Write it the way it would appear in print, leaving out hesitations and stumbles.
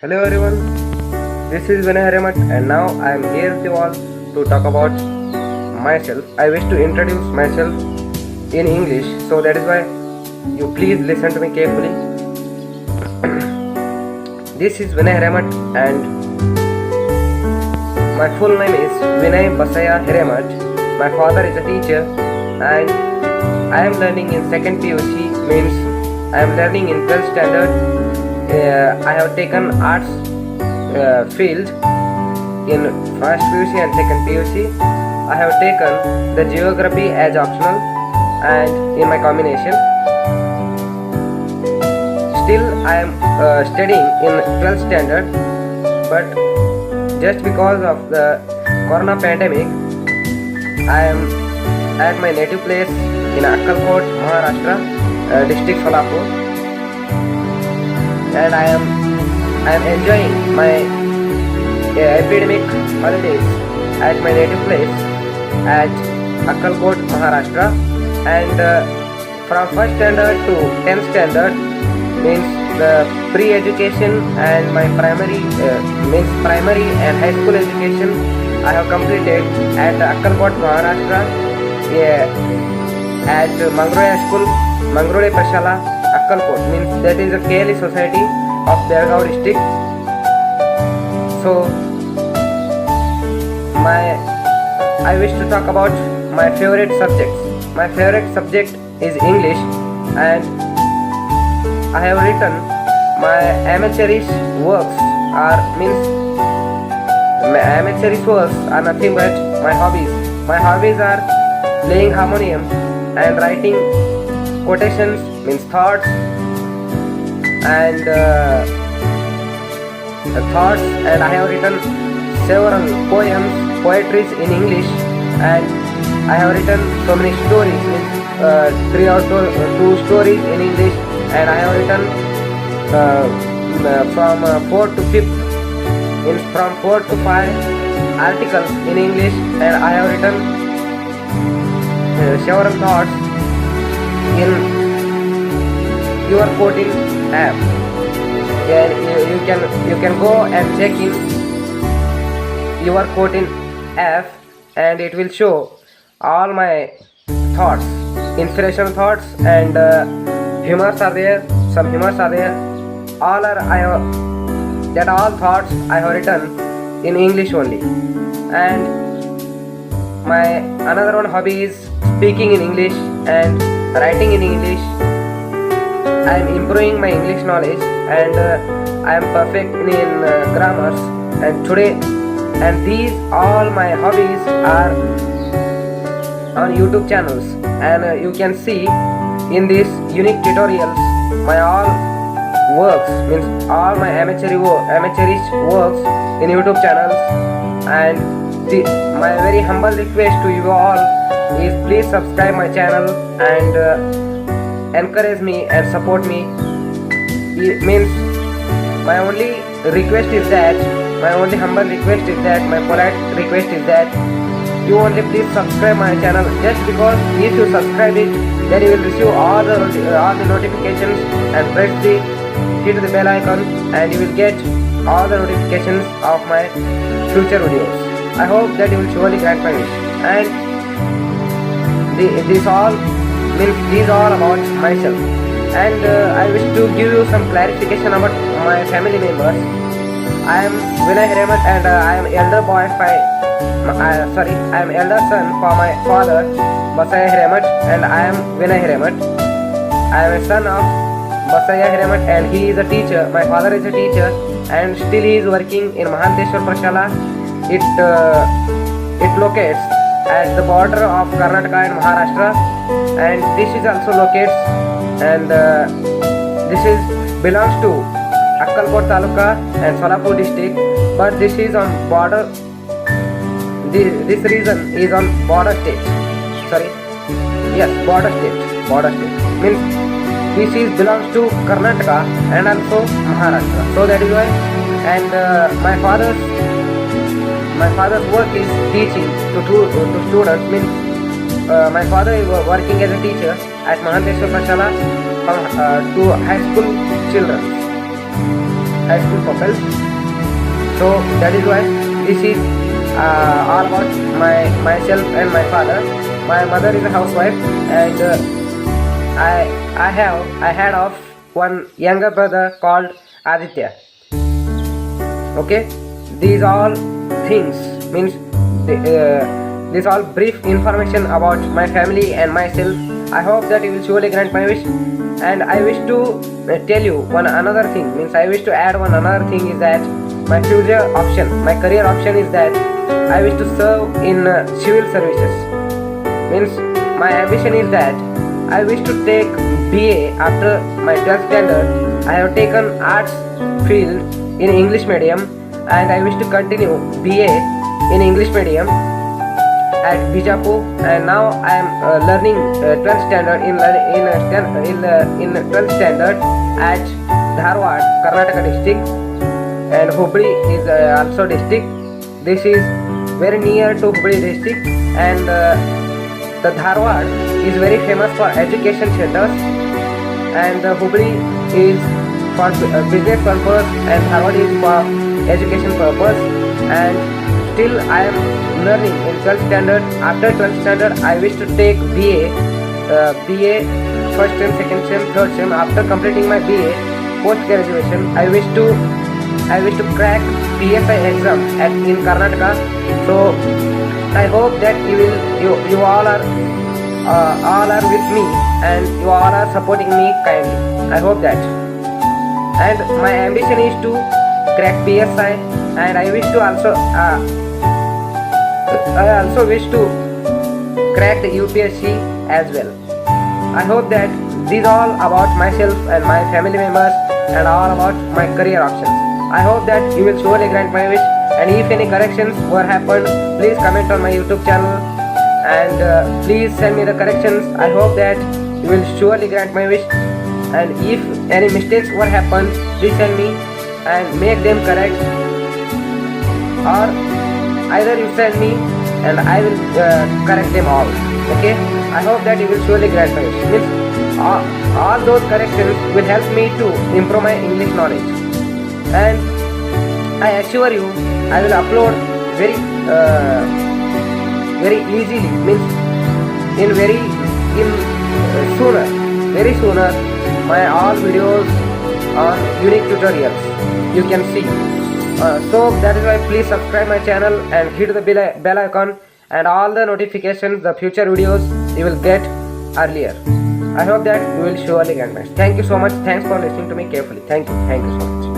Hello everyone, this is Vinay Harimat and now I am here with you all to talk about myself. I wish to introduce myself in English, so that is why you please listen to me carefully. This is Vinay Harimat and my full name is Vinay Basaya Harimat. My father is a teacher and I am learning in 2nd PUC, means I am learning in 12th standard. I have taken arts field in 1st PUC and 2nd PUC. I have taken the geography as optional and in my combination. Still I am studying in 12th standard, but just because of the corona pandemic, I am at my native place in Akkalkot, Maharashtra, district Solapur. And I am enjoying my academic holidays at my native place at Akkalkot, Maharashtra. And from 1st standard to 10th standard means the pre-education and my primary and high school education I have completed at Akkalkot, Maharashtra, at Mangrole School, Mangrole Prashala, Akkalkot, means that is a KLE society of Belgaum district. So I wish to talk about my favorite subjects. My favorite subject is English, and I have written my amateurish works are nothing but my hobbies. My hobbies are playing harmonium and writing quotations, means thoughts, and I have written several poetries in English, and I have written so many stories, means 3 or 2 stories in English, and I have written from 4 to 5th, means from 4 to 5 articles in English, and I have written several thoughts in your quoting app. You can go and check in your quoting app, and it will show all my thoughts, inspirational thoughts, and humors are there. Some humors are there. All thoughts I have written in English only. And my another one hobby is speaking in English and writing in English. I am improving my English knowledge, and I am perfect in grammars. And these all my hobbies are on YouTube channels, and you can see in these unique tutorials my all works, means all my amateurish works in YouTube channels. And my very humble request to you all is please subscribe my channel and encourage me and support me. It means my only humble request is that, my polite request is that you only please subscribe my channel, just because if you subscribe it, then you will receive all the notifications, and hit the bell icon, and you will get all the notifications of my future videos. I hope that you will surely grant my wish. And these all about myself, and I wish to give you some clarification about my family members. I am Vinay Harimat, and I am elder son for my father Basaya Harimat, and I am Vinay Harimat. I am a son of Basaya Harimat, and he is a teacher. My father is a teacher, and still he is working in Mahanteshwar Prashala. It locates at the border of Karnataka and Maharashtra, and this is also locates, and this is belongs to Akkalkot Taluka and Solapur district, but this is on border. This region is on border state. Border state means this is belongs to Karnataka and also Maharashtra. So that is why, and my father's work is teaching to students. Means my father is working as a teacher at Mahanteshwar Prashala to high school children. high school pupils. So that is why this is all about myself and my father. My mother is a housewife, and I had of one younger brother called Aditya. Okay, these all things means this all brief information about my family and myself. I hope that you will surely grant my wish. And I wish to tell you one another thing, means I wish to add one another thing, is that my future option, my career option is that I wish to serve in civil services. Means my ambition is that I wish to take BA after my 12th standard. I have taken arts field in English medium, and I wish to continue BA in English medium at Bijapur, and now I am learning 12th standard in 12th standard at Dharwad, Karnataka district, and Hubli is also district. This is very near to Hubli district, and the Dharwad is very famous for education centers, and Hubli is for business purpose, and Dharwad is for education purpose. And still I am learning in 12th standard. After 12th standard, I wish to take BA, first sem, second sem, third sem. After completing my BA, post graduation, I wish to crack PSI exam in Karnataka. So I hope that you all are with me, and you all are supporting me kindly. I hope that. And my ambition is to crack PSI, and I wish to also wish to crack the UPSC as well. I hope that these all about myself and my family members, and all about my career options. I hope that you will surely grant my wish, and if any corrections were happened, please comment on my YouTube channel, and please send me the corrections. I hope that you will surely grant my wish, and if any mistakes were happened, please send me and make them correct, or either you send me and I will correct them all. Okay, I hope that you will surely grant my wish. Means all those corrections will help me to improve my English knowledge, and I assure you I will upload very easily, means very sooner my all videos on unique tutorials you can see. So that is why please subscribe my channel and hit the bell icon, and all the notifications, the future videos you will get earlier. I hope that you will surely get my. Thank you so much. Thanks for listening to me carefully. Thank you so much.